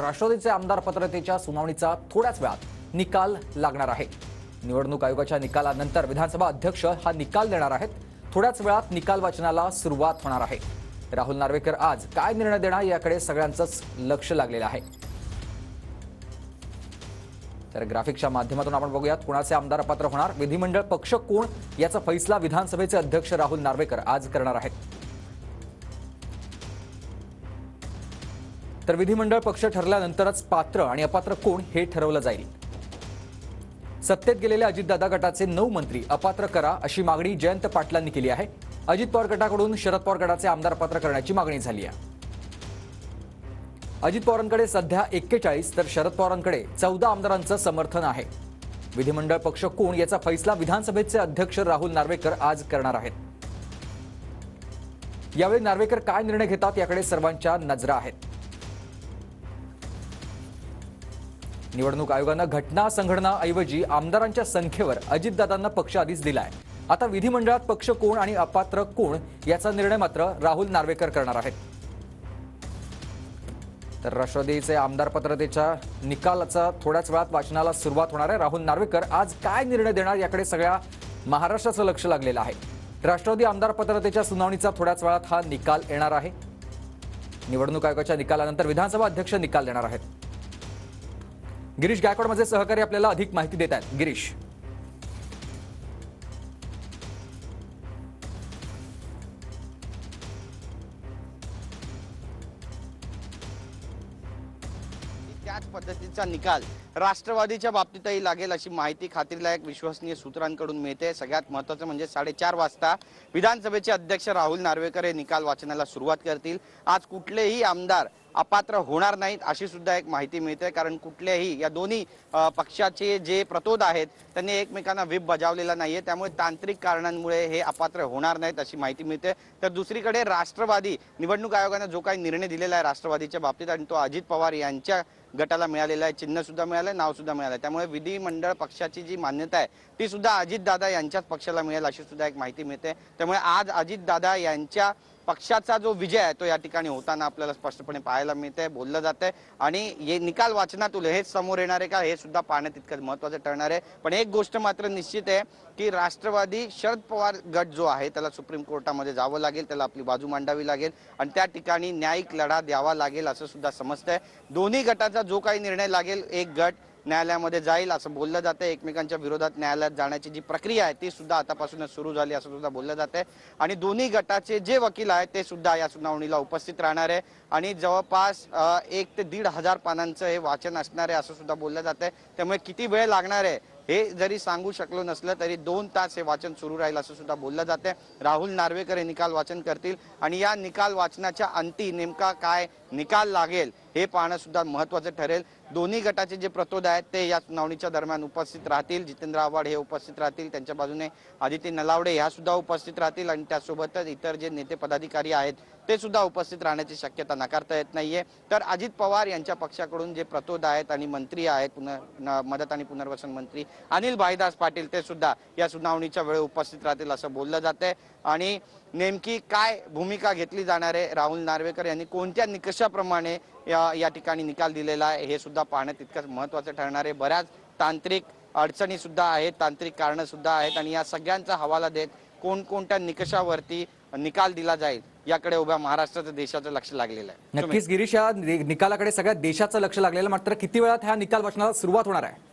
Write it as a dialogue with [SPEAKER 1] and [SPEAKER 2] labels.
[SPEAKER 1] राष्ट्रवादीचे आमदार पात्रतेच्या सुनावणीचा थोड्याच वेळात निकाल लागणार आहे। निवडणूक आयोगाच्या निकालानंतर विधानसभा अध्यक्ष हा निकाल देणार आहेत। थोड्याच वेळात निकाल वाचनाला सुरुवात होणार आहे। राहुल नार्वेकर आज काय निर्णय देणार याकडे सगळ्यांचंच लक्ष लागलेलं आहे। तर ग्राफिकच्या माध्यमातून आपण बघूयात कोणाचे आमदार पात्र होणार, विधिमंडळ पक्ष कोण याचा फैसला विधानसभेचे अध्यक्ष राहुल नार्वेकर आज करणार आहेत। तर विधिमंडळ पक्ष ठरल्यानंतरच पात्र आणि अपात्र कोण हे ठरवलं जाईल। सत्तेत गेलेल्या अजितदादा गटाचे 9 मंत्री अपात्र करा अशी मागणी जयंत पाटलांनी केली आहे। अजित पवार गटाकडून शरद पवार गटाचे आमदार पात्र करण्याची मागणी झाली आहे। अजित पवारांकडे सध्या 41 तर शरद पवारांकडे 14 आमदारांचं समर्थन आहे। विधिमंडळ पक्ष कोण याचा फैसला विधानसभेचे अध्यक्ष राहुल नार्वेकर आज करणार आहेत। यावेळी नार्वेकर काय निर्णय घेतात याकडे सर्वांच्या नजरा आहेत। निवडणूक आयोगानं घटना संघटनाऐवजी आमदारांच्या संख्येवर अजितदादांना पक्ष आधीच दिलाय। आता विधिमंडळात पक्ष कोण आणि अपात्र कोण याचा निर्णय मात्र राहुल नार्वेकर करणार आहेत। तर राष्ट्रवादीचे आमदार पात्रतेच्या निकालाचा थोड्याच वेळात वाचनाला सुरुवात होणार आहे। राहुल नार्वेकर आज काय निर्णय देणार याकडे सगळ्या महाराष्ट्राचं लक्ष लागलेलं आहे। राष्ट्रवादी आमदार पात्रतेच्या सुनावणीचा थोड्याच वेळात हा निकाल येणार आहे। निवडणूक आयोगाच्या निकालानंतर विधानसभा अध्यक्ष निकाल देणार आहेत। गिरीश गायकवाड माझे सहकारी आपल्याला अधिक माहिती देत आहेत। गिरीश,
[SPEAKER 2] त्याच पद्धतीचा निकाल राष्ट्रवादीच्या बाबतीतही लागेल अशी माहिती खात्रीलायक विश्वसनीय सूत्रांकडून मिळते। सगळ्यात महत्त्वाचं म्हणजे 4:30 वाजता विधानसभेचे अध्यक्ष राहुल नार्वेकर हे निकाल वाचनाला सुरुवात करतील। आज कुठलेही आमदार अपात्र होणार नाहीत अशी सुद्धा एक माहिती मिळते, कारण कुठल्याही या दोन्ही पक्षाचे जे प्रतोद आहेत त्यांनी एकमेकांना व्हीप बजावलेला नाहीये, त्यामुळे तांत्रिक कारणांमुळे हे अपात्र होणार नाहीत अशी माहिती मिळते। तर दुसरीकडे राष्ट्रवादी निवडणूक आयोगाने जो काही निर्णय दिलेला आहे राष्ट्रवादीच्या बाबतीत आणि तो अजित पवार यांच्या गटाला मिळालेला आहे, चिन्ह सुद्धा मिळालंय, नाव सुद्धा मिळालंय, त्यामुळे विधिमंडळ पक्षाची जी मान्यता आहे ती सुद्धा अजितदादा यांच्याच पक्षाला मिळेल अशी सुद्धा एक माहिती मिळते। त्यामुळे आज अजितदादा यांच्या पक्षाचा जो विजय आहे तो या ठिकाणी होताना आपल्याला स्पष्टपणे पाहायला मिळतंय, बोललं जातंय आणि हे निकाल वाचनातून हेच समोर येणार आहे का हे सुद्धा पाहणं तितकंच महत्त्वाचं ठरणार आहे। पण एक गोष्ट मात्र निश्चित आहे की राष्ट्रवादी शरद पवार गट जो आहे त्याला सुप्रीम कोर्टामध्ये जावं लागेल, त्याला आपली बाजू मांडावी लागेल आणि त्या ठिकाणी न्यायिक लढा द्यावा लागेल असं सुद्धा समजतंय। दोन्ही गटाचा जो काही निर्णय लागेल एक गट न्यायालयामध्ये जाईल असं बोललं जातं। एकमेकांच्या विरोधात न्यायालयात जाण्याची जी प्रक्रिया आहे ती सुद्धा आतापासूनच सुरू झाली असं सुद्धा बोललं जातंय आणि दोन्ही गटाचे जे वकील आहेत ते सुद्धा या सुनावणीला उपस्थित राहणार आहे आणि जवळपास 1 ते 1,500 पानांचं हे वाचन असणार आहे असं सुद्धा बोललं जातंय। त्यामुळे किती वेळ लागणार आहे हे जरी सांगू शकलो नसलं तरी 2 तास हे वाचन सुरू राहील असं सुद्धा बोललं जातंय। राहुल नार्वेकर हे निकाल वाचन करतील आणि या निकाल वाचनाच्या अंती नेमका काय निकाल लागेल हे पाहणं सुद्धा महत्त्वाचं ठरेल। दोन्ही गटाचे जे प्रतोद आहेत ते या सुनावणीच्या दरम्यान उपस्थित राहतील। जितेंद्र आव्हाड हे उपस्थित राहतील, त्यांच्या बाजूने आदिती नलावडे ह्या सुद्धा उपस्थित राहतील आणि त्यासोबतच इतर जे नेते पदाधिकारी आहेत ते सुद्धा उपस्थित राहण्याची शक्यता नाकारता येत नाहीये। तर अजित पवार यांच्या पक्षाकडून जे प्रतोद आहेत आणि मंत्री आहेत मदत आणि पुनर्वसन मंत्री अनिल भाईदास पाटील ते सुद्धा या सुनावणीच्या वेळी उपस्थित राहतील असं बोललं जातंय आणि नेमकी काय भूमिका घेतली जाणार आहे, राहुल नार्वेकर यांनी कोणत्या निकषाप्रमाणे या ठिकाणी निकाल दिलेला आहे हे सुद्धा पाहणं तितकंच महत्त्वाचं ठरणार आहे। बऱ्याच तांत्रिक अडचणी सुद्धा आहेत, तांत्रिक कारणं सुद्धा आहेत आणि या सगळ्यांचा हवाला देत कोणकोणत्या निकषावरती निकाल दिला जाईल याकडे उभ्या महाराष्ट्राचं देशाचं लक्ष लागलेलं आहे।
[SPEAKER 1] नक्कीच गिरीश, या निकालाकडे सगळ्या देशाचं लक्ष लागलेलं, मात्र किती वेळात हा निकाल वाचनाला सुरुवात होणार आहे?